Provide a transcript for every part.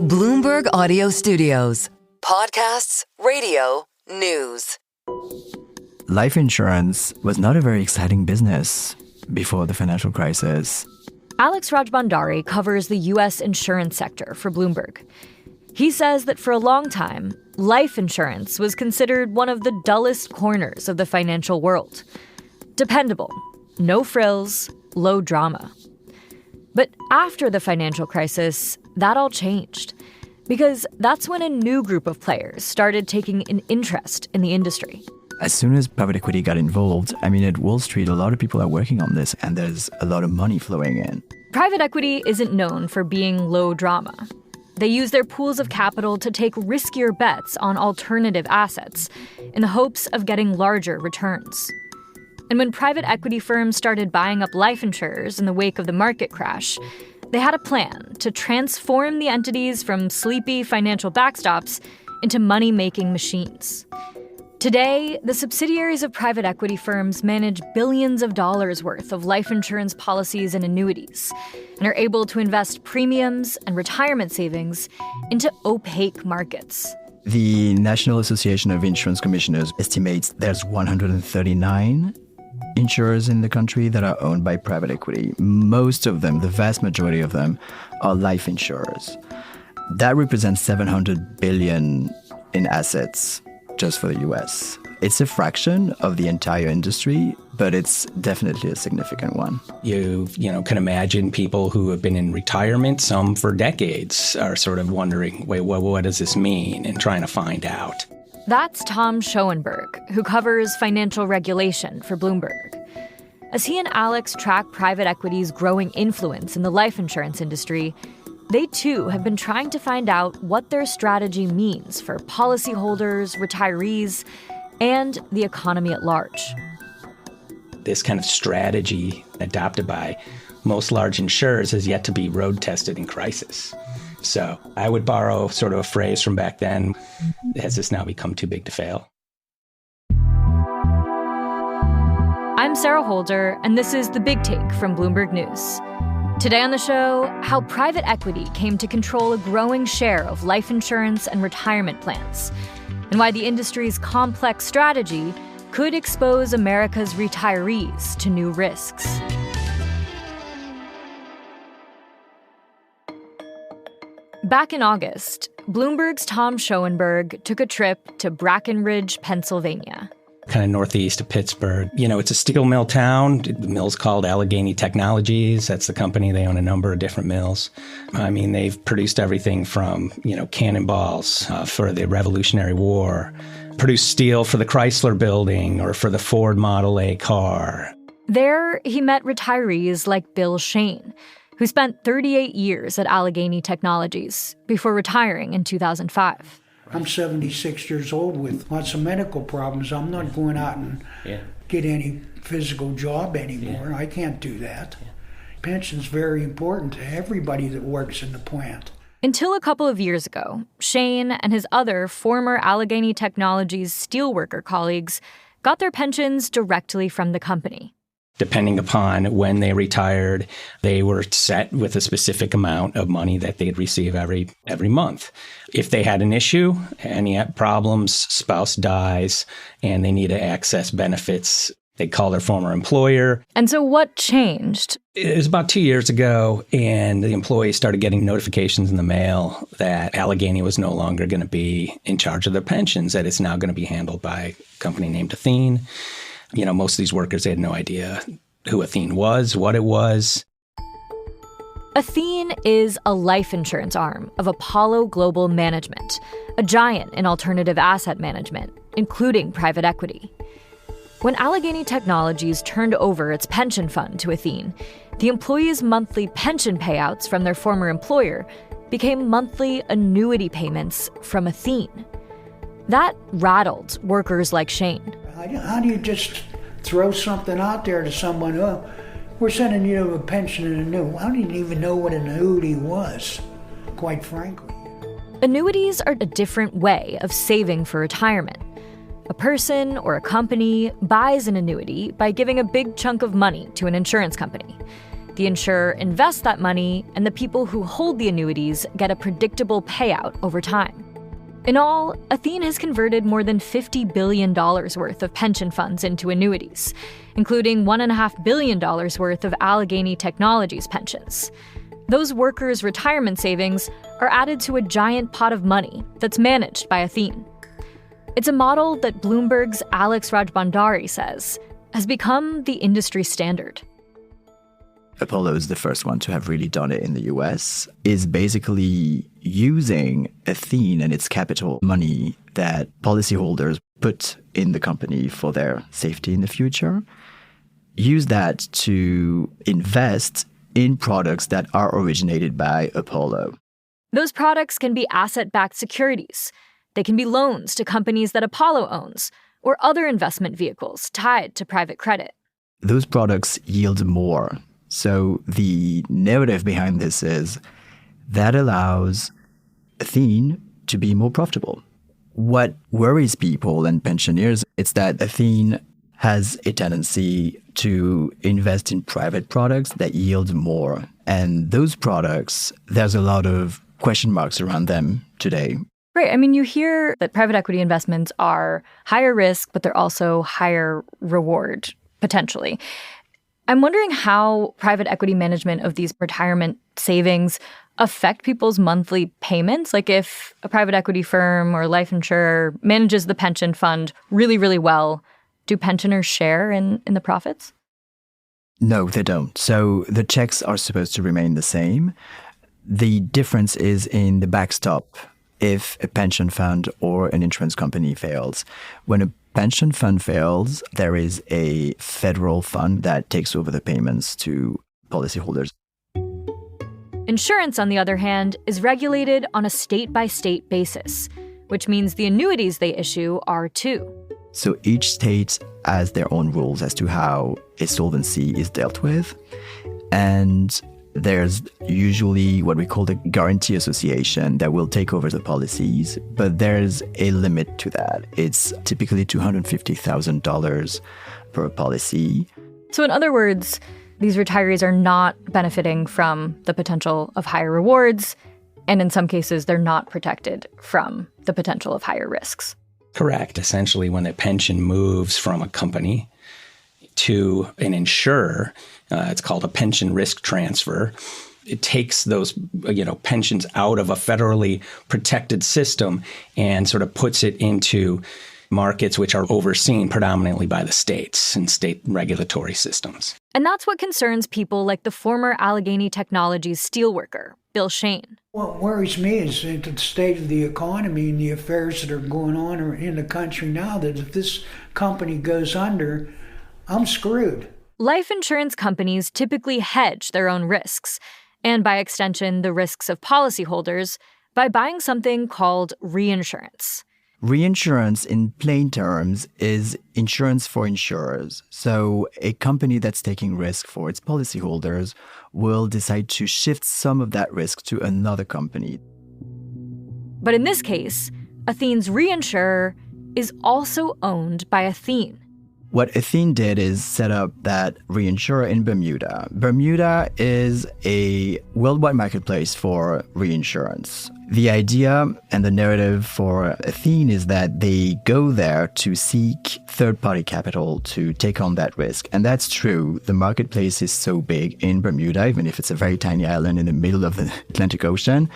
Bloomberg Audio Studios. Podcasts, radio, news. Life insurance was not a very exciting business before the financial crisis. Alex Rajbhandari covers the U.S. insurance sector for Bloomberg. He says that for a long time, life insurance was considered one of the dullest corners of the financial world. Dependable, no frills, low drama. But after the financial crisis, that all changed. Because that's when a new group of players started taking an interest in the industry. As soon as private equity got involved, at Wall Street, a lot of people are working on this, and there's a lot of money flowing in. Private equity isn't known for being low drama. They use their pools of capital to take riskier bets on alternative assets in the hopes of getting larger returns. And when private equity firms started buying up life insurers in the wake of the market crash, they had a plan to transform the entities from sleepy financial backstops into money-making machines. Today, the subsidiaries of private equity firms manage billions of dollars worth of life insurance policies and annuities and are able to invest premiums and retirement savings into opaque markets. The National Association of Insurance Commissioners estimates there's 139 insurers in the country that are owned by private equity. Most of them, the vast majority of them, are life insurers. That represents $700 billion in assets just for the US. It's a fraction of the entire industry, but it's definitely a significant one. You can imagine people who have been in retirement, some for decades, are sort of wondering, wait, what does this mean? And trying to find out. That's Tom Schoenberg, who covers financial regulation for Bloomberg. As he and Alex track private equity's growing influence in the life insurance industry, they too have been trying to find out what their strategy means for policyholders, retirees, and the economy at large. This kind of strategy adopted by most large insurers has yet to be road tested in crisis. So I would borrow sort of a phrase from back then: has this now become too big to fail? I'm Sarah Holder, and this is The Big Take from Bloomberg News. Today on the show, how private equity came to control a growing share of life insurance and retirement plans, and why the industry's complex strategy could expose America's retirees to new risks. Back in August, Bloomberg's Tom Schoenberg took a trip to Brackenridge, Pennsylvania. Kind of northeast of Pittsburgh. It's a steel mill town. The mill's called Allegheny Technologies. That's the company. They own a number of different mills. They've produced everything from, cannonballs for the Revolutionary War, produced steel for the Chrysler Building or for the Ford Model A car. There, he met retirees like Bill Shane, who spent 38 years at Allegheny Technologies before retiring in 2005. I'm 76 years old with lots of medical problems. I'm not going out and get any physical job anymore. I can't do that. Pension's very important to everybody that works in the plant. Until a couple of years ago, Shane and his other former Allegheny Technologies steelworker colleagues got their pensions directly from the company. Depending upon when they retired, they were set with a specific amount of money that they'd receive every month. If they had an issue, any problems, spouse dies, and they need to access benefits, they call their former employer. And so what changed? It was about 2 years ago, and the employees started getting notifications in the mail that Allegheny was no longer going to be in charge of their pensions, that it's now going to be handled by a company named Athene. Most of these workers, they had no idea who Athene was, what it was. Athene is a life insurance arm of Apollo Global Management, a giant in alternative asset management, including private equity. When Allegheny Technologies turned over its pension fund to Athene, the employees' monthly pension payouts from their former employer became monthly annuity payments from Athene. That rattled workers like Shane. How do you just throw something out there to someone, we're sending you a pension and annuity? I didn't even know what an annuity was, quite frankly. Annuities are a different way of saving for retirement. A person or a company buys an annuity by giving a big chunk of money to an insurance company. The insurer invests that money, and the people who hold the annuities get a predictable payout over time. In all, Athene has converted more than $50 billion worth of pension funds into annuities, including $1.5 billion worth of Allegheny Technologies pensions. Those workers' retirement savings are added to a giant pot of money that's managed by Athene. It's a model that Bloomberg's Alex Rajbhandari says has become the industry standard. Apollo is the first one to have really done it in the US, is basically using Athene and its capital money that policyholders put in the company for their safety in the future, use that to invest in products that are originated by Apollo. Those products can be asset-backed securities. They can be loans to companies that Apollo owns, or other investment vehicles tied to private credit. Those products yield more. So the narrative behind this is that allows Athene to be more profitable. What worries people and pensioners is that Athene has a tendency to invest in private products that yield more. And those products, there's a lot of question marks around them today. Right. I mean, you hear that private equity investments are higher risk, but they're also higher reward, potentially. I'm wondering how private equity management of these retirement savings affect people's monthly payments. Like if a private equity firm or life insurer manages the pension fund really, really well, do pensioners share in the profits? No, they don't. So the checks are supposed to remain the same. The difference is in the backstop if a pension fund or an insurance company fails. When a pension fund fails, there is a federal fund that takes over the payments to policyholders. Insurance, on the other hand, is regulated on a state-by-state basis, which means the annuities they issue are too. So each state has their own rules as to how a solvency is dealt with. And there's usually what we call the guarantee association that will take over the policies, but there's a limit to that. It's typically $250,000 per policy. So in other words, these retirees are not benefiting from the potential of higher rewards, and in some cases, they're not protected from the potential of higher risks. Correct. Essentially, when a pension moves from a company to an insurer, it's called a pension risk transfer. It takes those, pensions out of a federally protected system and sort of puts it into markets which are overseen predominantly by the states and state regulatory systems. And that's what concerns people like the former Allegheny Technologies steelworker, Bill Shane. What worries me is the state of the economy and the affairs that are going on in the country now, that if this company goes under, I'm screwed. Life insurance companies typically hedge their own risks, and by extension, the risks of policyholders, by buying something called reinsurance. Reinsurance, in plain terms, is insurance for insurers. So a company that's taking risk for its policyholders will decide to shift some of that risk to another company. But in this case, Athene's reinsurer is also owned by Athene. What Athene did is set up that reinsurer in Bermuda. Bermuda is a worldwide marketplace for reinsurance. The idea and the narrative for Athene is that they go there to seek third-party capital to take on that risk. And that's true. The marketplace is so big in Bermuda, even if it's a very tiny island in the middle of the Atlantic Ocean,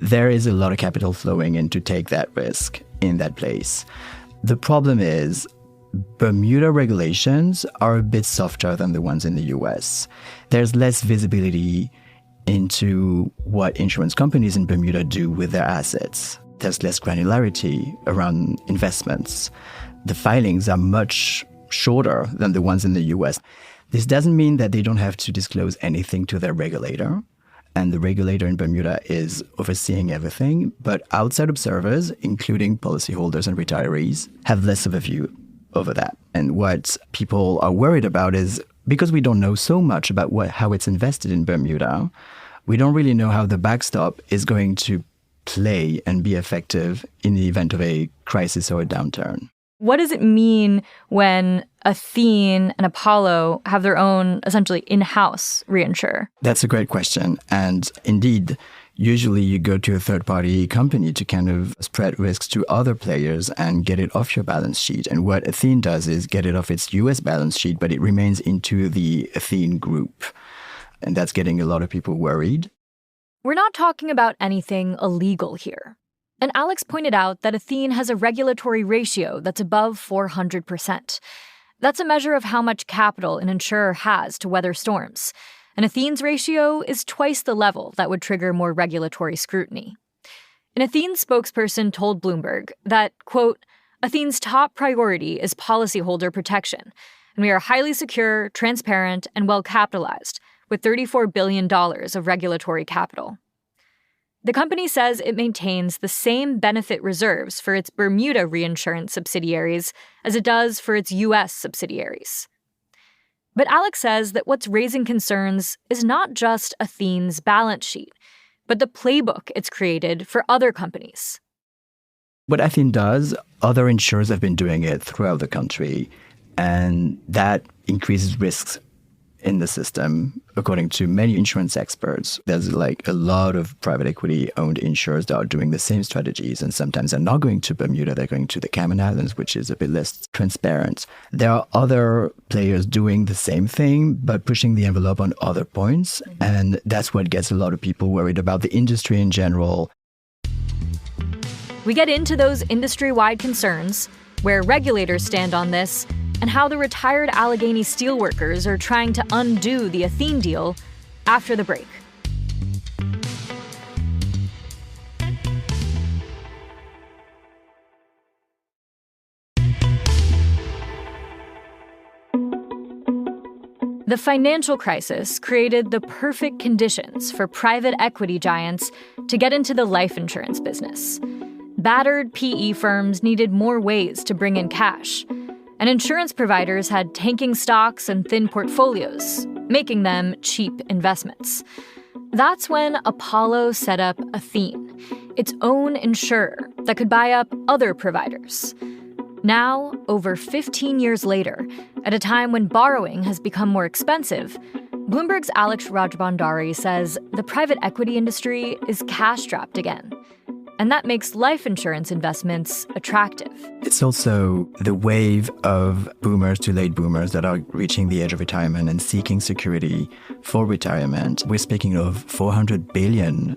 there is a lot of capital flowing in to take that risk in that place. The problem is Bermuda regulations are a bit softer than the ones in the US. There's less visibility into what insurance companies in Bermuda do with their assets. There's less granularity around investments. The filings are much shorter than the ones in the US. This doesn't mean that they don't have to disclose anything to their regulator, and the regulator in Bermuda is overseeing everything, but outside observers, including policyholders and retirees, have less of a view over that. And what people are worried about is, because we don't know so much about how it's invested in Bermuda, we don't really know how the backstop is going to play and be effective in the event of a crisis or a downturn. What does it mean when Athene and Apollo have their own, essentially, in-house reinsurer? That's a great question. And indeed, usually you go to a third-party company to kind of spread risks to other players and get it off your balance sheet. And what Athene does is get it off its US balance sheet, but it remains into the Athene group. And that's getting a lot of people worried. We're not talking about anything illegal here. And Alex pointed out that Athene has a regulatory ratio that's above 400%. That's a measure of how much capital an insurer has to weather storms. And Athene's ratio is twice the level that would trigger more regulatory scrutiny. An Athene spokesperson told Bloomberg that, quote, Athene's top priority is policyholder protection, and we are highly secure, transparent, and well-capitalized, with $34 billion of regulatory capital. The company says it maintains the same benefit reserves for its Bermuda reinsurance subsidiaries as it does for its U.S. subsidiaries. But Alex says that what's raising concerns is not just Athene's balance sheet, but the playbook it's created for other companies. What Athene does, other insurers have been doing it throughout the country, and that increases risks in the system. According to many insurance experts, there's like a lot of private equity owned insurers that are doing the same strategies, and sometimes they're not going to Bermuda, they're going to the Cayman Islands, which is a bit less transparent. There are other players doing the same thing, but pushing the envelope on other points, and that's what gets a lot of people worried about the industry in general. We get into those industry-wide concerns, where regulators stand on this, and how the retired Allegheny steelworkers are trying to undo the Athene deal after the break. The financial crisis created the perfect conditions for private equity giants to get into the life insurance business. Battered PE firms needed more ways to bring in cash, and insurance providers had tanking stocks and thin portfolios, making them cheap investments. That's when Apollo set up Athene, its own insurer that could buy up other providers. Now, over 15 years later, at a time when borrowing has become more expensive, Bloomberg's Alex Rajbhandari says the private equity industry is cash-strapped again. And that makes life insurance investments attractive. It's also the wave of boomers to late boomers that are reaching the age of retirement and seeking security for retirement. We're speaking of $400 billion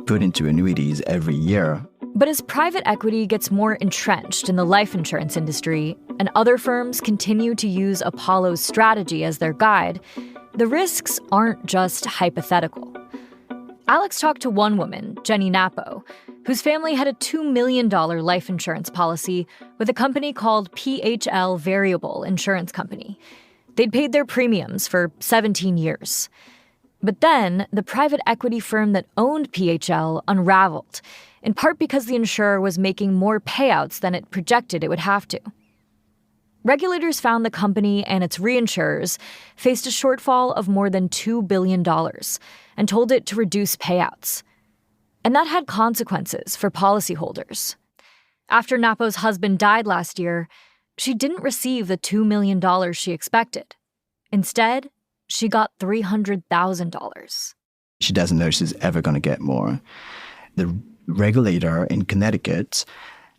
put into annuities every year. But as private equity gets more entrenched in the life insurance industry and other firms continue to use Apollo's strategy as their guide, the risks aren't just hypothetical. Alex talked to one woman, Jenny Napo, whose family had a $2 million life insurance policy with a company called PHL Variable Insurance Company. They'd paid their premiums for 17 years. But then the private equity firm that owned PHL unraveled, in part because the insurer was making more payouts than it projected it would have to. Regulators found the company and its reinsurers faced a shortfall of more than $2 billion and told it to reduce payouts. And that had consequences for policyholders. After Napo's husband died last year, she didn't receive the $2 million she expected. Instead, she got $300,000. She doesn't know she's ever going to get more. The regulator in Connecticut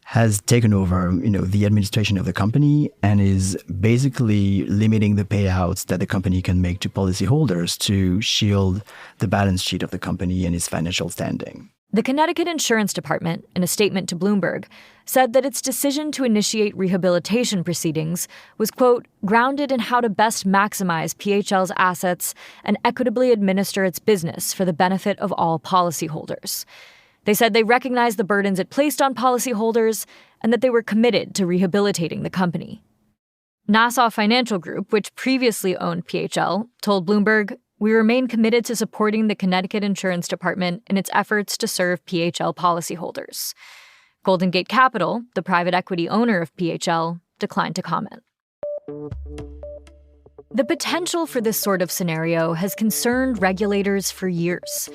has taken over, the administration of the company and is basically limiting the payouts that the company can make to policyholders to shield the balance sheet of the company and its financial standing. The Connecticut Insurance Department, in a statement to Bloomberg, said that its decision to initiate rehabilitation proceedings was, quote, grounded in how to best maximize PHL's assets and equitably administer its business for the benefit of all policyholders. They said they recognized the burdens it placed on policyholders and that they were committed to rehabilitating the company. Nassau Financial Group, which previously owned PHL, told Bloomberg, "We remain committed to supporting the Connecticut Insurance Department in its efforts to serve PHL policyholders." Golden Gate Capital, the private equity owner of PHL, declined to comment. The potential for this sort of scenario has concerned regulators for years.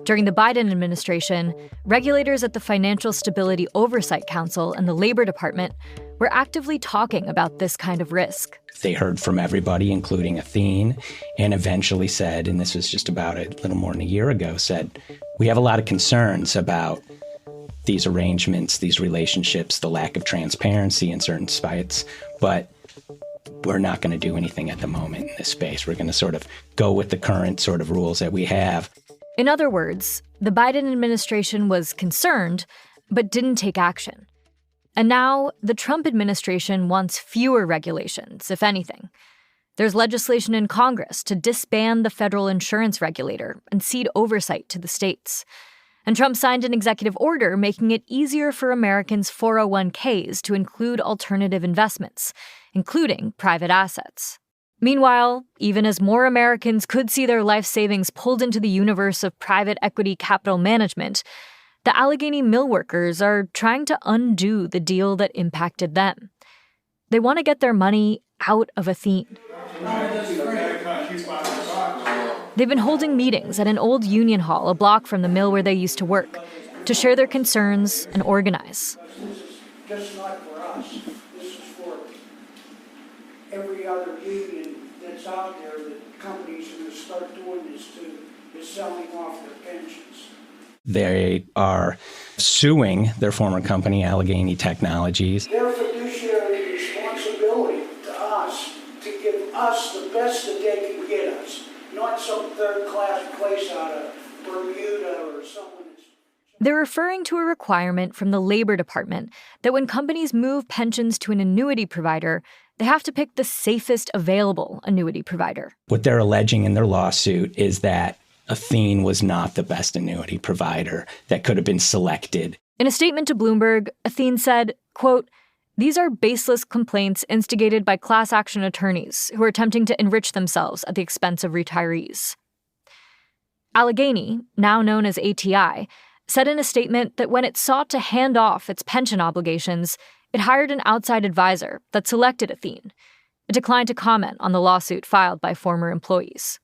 During the Biden administration, regulators at the Financial Stability Oversight Council and the Labor Department were actively talking about this kind of risk. They heard from everybody, including Athene, and eventually said, and this was just about a little more than a year ago, said, we have a lot of concerns about these arrangements, these relationships, the lack of transparency in certain sites, but we're not going to do anything at the moment in this space. We're going to sort of go with the current sort of rules that we have. In other words, the Biden administration was concerned, but didn't take action. And now the Trump administration wants fewer regulations, if anything. There's legislation in Congress to disband the federal insurance regulator and cede oversight to the states. And Trump signed an executive order making it easier for Americans' 401ks to include alternative investments, including private assets. Meanwhile, even as more Americans could see their life savings pulled into the universe of private equity capital management, the Allegheny mill workers are trying to undo the deal that impacted them. They want to get their money out of Athene. They've been holding meetings at an old union hall a block from the mill where they used to work to share their concerns and organize. This is just not for us. This is for every other union that's out there that companies are going to start doing this to, is selling off their pensions. They are suing their former company, Allegheny Technologies. Their fiduciary responsibility to us to give us the best that they can get us, not some third-class place out of Bermuda or someone. They're referring to a requirement from the Labor Department that when companies move pensions to an annuity provider, they have to pick the safest available annuity provider. What they're alleging in their lawsuit is that Athene was not the best annuity provider that could have been selected. In a statement to Bloomberg, Athene said, quote, "These are baseless complaints instigated by class action attorneys who are attempting to enrich themselves at the expense of retirees." Allegheny, now known as ATI, said in a statement that when it sought to hand off its pension obligations, it hired an outside advisor that selected Athene. It declined to comment on the lawsuit filed by former employees.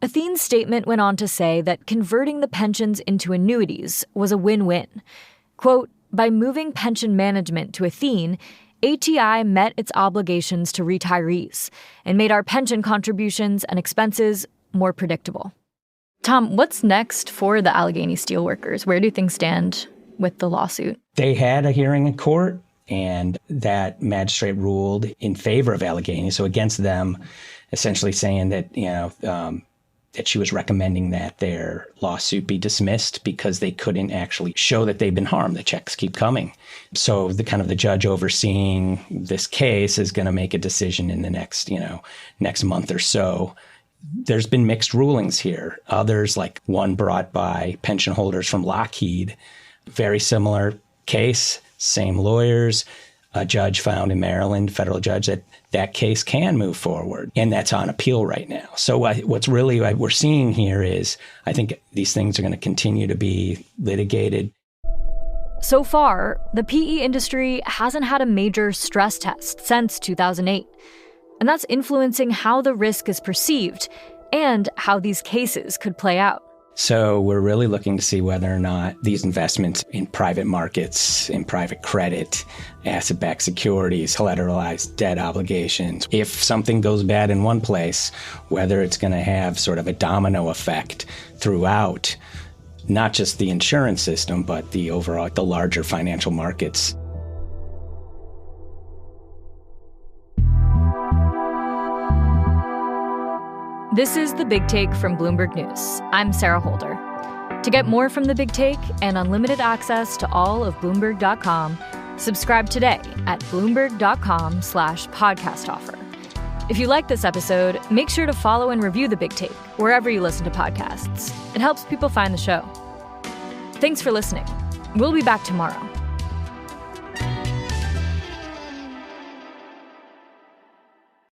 Athene's statement went on to say that converting the pensions into annuities was a win-win. Quote, "By moving pension management to Athene, ATI met its obligations to retirees and made our pension contributions and expenses more predictable." Tom, what's next for the Allegheny steelworkers? Where do things stand with the lawsuit? They had a hearing in court, and that magistrate ruled in favor of Allegheny, so against them, essentially saying that, that she was recommending that their lawsuit be dismissed because they couldn't actually show that they've been harmed. The checks keep coming. So the judge overseeing this case is going to make a decision in the next month or so. There's been mixed rulings here. Others, like one brought by pension holders from Lockheed, very similar case, same lawyers. A judge found in Maryland, federal judge, that case can move forward, and that's on appeal right now. So what's really we're seeing here is I think these things are going to continue to be litigated. So far, the PE industry hasn't had a major stress test since 2008, and that's influencing how the risk is perceived and how these cases could play out. So we're really looking to see whether or not these investments in private markets, in private credit, asset-backed securities, collateralized debt obligations, if something goes bad in one place, whether it's going to have sort of a domino effect throughout, not just the insurance system, but the larger financial markets. This is The Big Take from Bloomberg News. I'm Sarah Holder. To get more from The Big Take and unlimited access to all of Bloomberg.com, subscribe today at Bloomberg.com/podcast offer. If you like this episode, make sure to follow and review The Big Take wherever you listen to podcasts. It helps people find the show. Thanks for listening. We'll be back tomorrow.